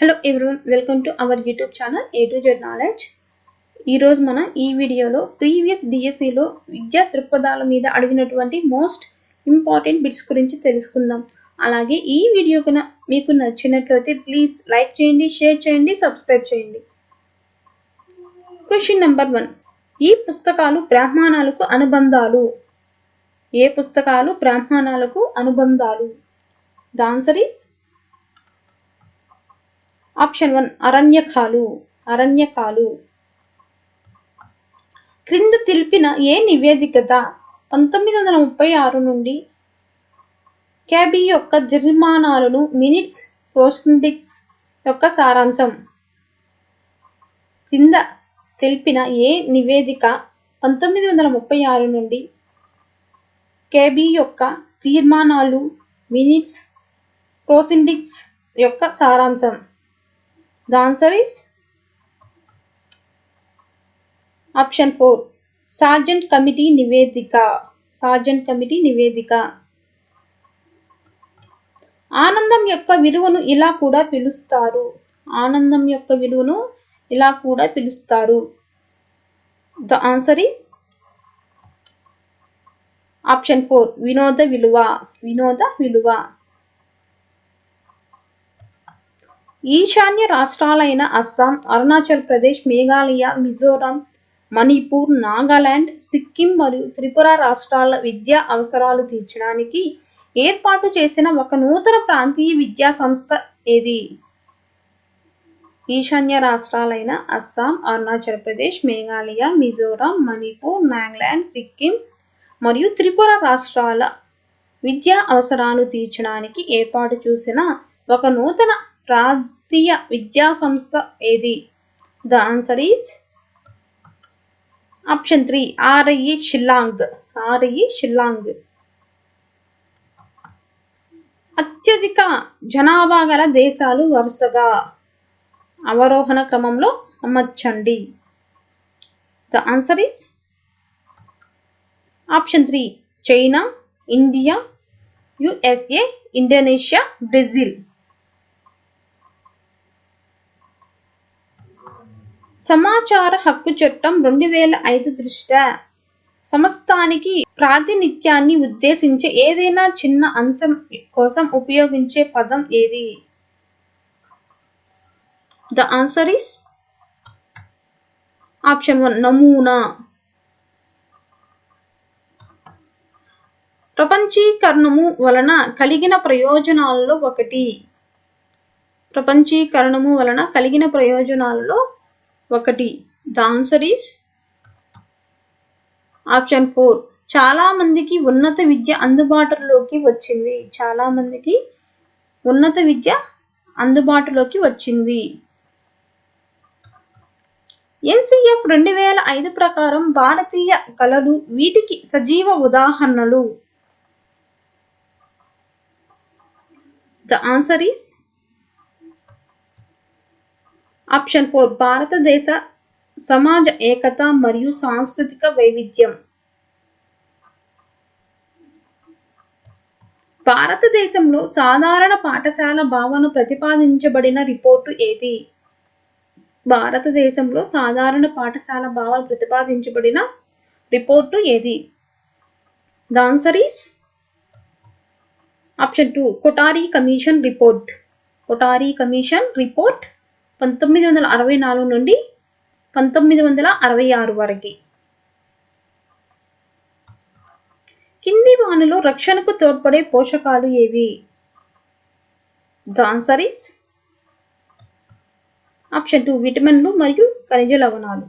Hello everyone, welcome to our YouTube channel A to Z knowledge. ఈరోజు మనం ఈ వీడియోలో ప్రీవియస్ డిఎస్సిలో విద్యా దృక్పథాల మీద అడిగినటువంటి మోస్ట్ ఇంపార్టెంట్ బిట్స్ గురించి తెలుసుకుందాం. అలాగే ఈ వీడియో కన్నా మీకు నచ్చినట్లయితే ప్లీజ్ లైక్ చేయండి, షేర్ చేయండి, సబ్స్క్రైబ్ చేయండి. Question number 1. ఈ పుస్తకాలు బ్రాహ్మణాలకు అనుబంధాలు. ఏ పుస్తకాలు బ్రాహ్మణాలకు అనుబంధాలు? The answer is option 1 అరణ్యకాలు. క్రింద తెలిపిన ఏ నివేదికత 1936 నుండి క్యాబీ యొక్క జరిమానాలను మినిట్స్ ప్రోసిండిక్స్ యొక్క సారాంశం. క్రింద తెలిపిన ఏ నివేదిక 1936 నుండి క్యాబీ యొక్క తీర్మానాలు మినిట్స్ ప్రోసిండిక్స్ యొక్క సారాంశం? The answer is option 4 sergeant committee నివేదిక. ఆనందం యొక్క విలువను ఇలా కూడా పిలుస్తారు. The answer is option 4 వినోద విలువ. ఈశాన్య రాష్ట్రాలైన అస్సాం, అరుణాచల్ ప్రదేశ్, మేఘాలయ, మిజోరాం, మణిపూర్, నాగాలాండ్, సిక్కిం మరియు త్రిపుర రాష్ట్రాల విద్యా అవసరాలు తీర్చడానికి ఏర్పాటు చేసిన ఒక నూతన ప్రాంతీయ విద్యా సంస్థ ఏది? ఈశాన్య రాష్ట్రాలైన అస్సాం, అరుణాచల్ ప్రదేశ్, మేఘాలయ, మిజోరాం, మణిపూర్, నాగాలాండ్, సిక్కిం మరియు త్రిపుర రాష్ట్రాల విద్యా అవసరాలు తీర్చడానికి ఏర్పాటు చేసిన ఒక నూతన ప్రాంతీయ విద్యా సంస్థ ఏది? The answer is option 3 RIE Shillong. అత్యధిక జనాభా గల దేశాలు వరుసగా అవరోహణ క్రమంలో అమర్చండి. The answer is option 3 China, India, USA, Indonesia, Brazil. సమాచార హక్కు చట్టం 2005 దృష్ట్యా సమస్తానికి ప్రాతినిధ్యాన్ని ఉద్దేశించే ఏదైనా చిన్న అంశం కోసం ఉపయోగించే పదం ఏది? ద ఆన్సర్ ఈస్ ఆప్షన్ 1 నమూనా. ప్రపంచీకరణము వలన కలిగిన ప్రయోజనాల్లో ఒకటి. ద ఆన్సర్ ఈస్ ఆప్షన్ 4 చాలా మందికి ఉన్నత విద్య అందుబాటులోకి వచ్చింది. NCF 2005 ప్రకారం భారతీయ కళలు వీటికి సజీవ ఉదాహరణలు. ద ఆన్సర్ ఈస్ ఆప్షన్ 4 భారతదేశ సమాజ ఏకత మరియు సాంస్కృతిక వైవిధ్యం. భారతదేశంలో సాధారణ పాఠశాల భావన ప్రతిపాదించబడిన రిపోర్టు ఏది? The answer is option 2 Kothari commission report 1964 నుండి 1966 వరకు. కింది వానిలో రక్షణకు తోడ్పడే పోషకాలు ఏవి? ద ఆన్సర్ ఈస్ ఆప్షన్ 2 విటమిన్లు మరియు ఖనిజ లవణాలు.